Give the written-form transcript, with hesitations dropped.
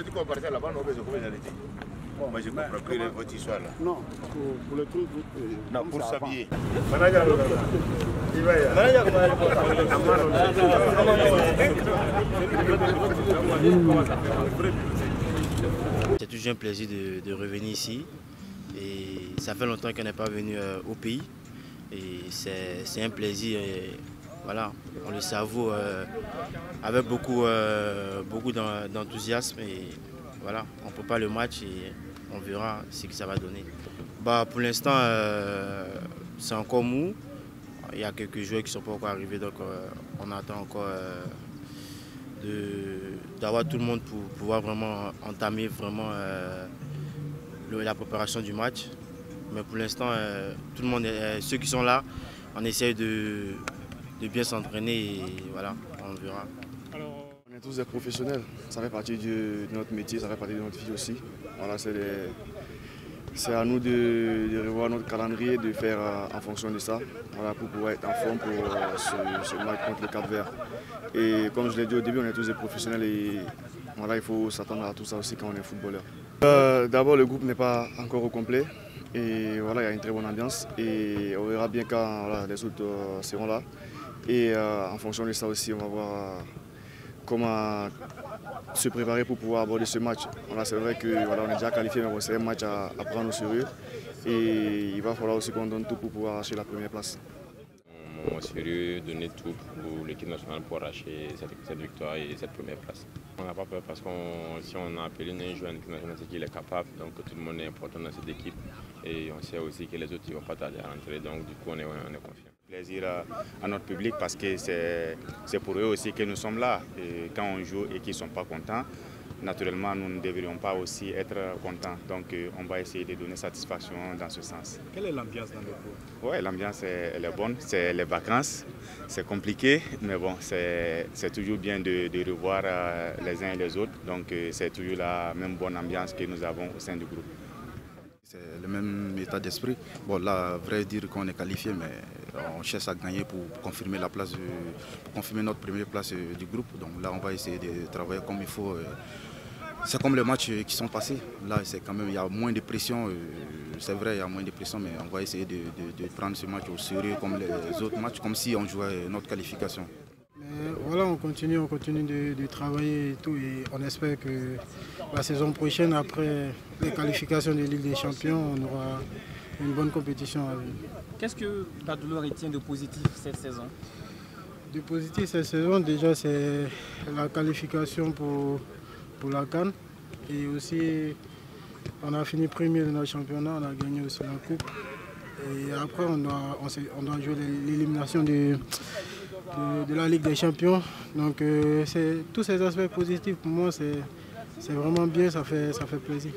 Tu peux partir là-bas, non, mais je peux aller. Moi, je comprends plus votre histoire là. Non, pour le truc. Non, pour s'habiller. C'est toujours un plaisir de revenir ici. Et ça fait longtemps qu'on n'est pas venu au pays. Et c'est un plaisir. Et voilà, on le savoure avec beaucoup d'enthousiasme. Et voilà, on prépare le match et on verra ce que ça va donner. Pour l'instant, c'est encore mou. Il y a quelques joueurs qui ne sont pas encore arrivés, donc on attend encore d'avoir tout le monde pour pouvoir vraiment entamer la préparation du match. Mais pour l'instant, tout le monde, ceux qui sont là, on essaie de bien s'entraîner et voilà, on verra. On est tous des professionnels, ça fait partie de notre métier, ça fait partie de notre vie aussi. Voilà, c'est à nous de revoir notre calendrier, de faire en fonction de ça, voilà, pour pouvoir être en forme pour ce match contre le Cap-Vert. Et comme je l'ai dit au début, on est tous des professionnels et voilà, il faut s'attendre à tout ça aussi quand on est footballeur. D'abord, le groupe n'est pas encore au complet et voilà, il y a une très bonne ambiance et on verra bien quand voilà, les autres seront là. Et en fonction de ça aussi, on va voir comment se préparer pour pouvoir aborder ce match. Voilà, c'est vrai qu'on voilà, est déjà qualifié, mais bon, c'est un match à prendre au sérieux. Et il va falloir aussi qu'on donne tout pour pouvoir arracher la première place. Au sérieux, donner tout pour l'équipe nationale pour arracher cette victoire et cette première place. On n'a pas peur parce que si on a appelé un joueur en équipe nationale, c'est qu'il est capable. Donc tout le monde est important dans cette équipe. Et on sait aussi que les autres ne vont pas tarder à rentrer. Donc du coup, on est confiant. Plaisir à notre public parce que c'est pour eux aussi que nous sommes là. Et quand on joue et qu'ils ne sont pas contents, naturellement, nous ne devrions pas aussi être contents. Donc, on va essayer de donner satisfaction dans ce sens. Quelle est l'ambiance dans le groupe? Oui, l'ambiance elle est bonne. C'est les vacances. C'est compliqué, mais bon, c'est toujours bien de revoir les uns et les autres. Donc, c'est toujours la même bonne ambiance que nous avons au sein du groupe. C'est le même état d'esprit. Bon, là, vrai dire qu'on est qualifié, mais on cherche à gagner pour confirmer la place, pour confirmer notre première place du groupe. Donc là, on va essayer de travailler comme il faut. C'est comme les matchs qui sont passés. Là, c'est quand même, il y a moins de pression. C'est vrai, il y a moins de pression, mais on va essayer de prendre ce match au sérieux comme les autres matchs, comme si on jouait notre qualification. Mais voilà, on continue de travailler et tout, et on espère que la saison prochaine, après les qualifications de Ligue des Champions, on aura une bonne compétition à venir. Qu'est-ce que Badoulo retient de positif cette saison? De positif cette saison, déjà, c'est la qualification pour la CAN. Et aussi, on a fini premier de notre championnat, on a gagné aussi la coupe. Et après, on doit jouer l'élimination de la Ligue des Champions. Donc, tous ces aspects positifs, pour moi, c'est vraiment bien, ça fait plaisir.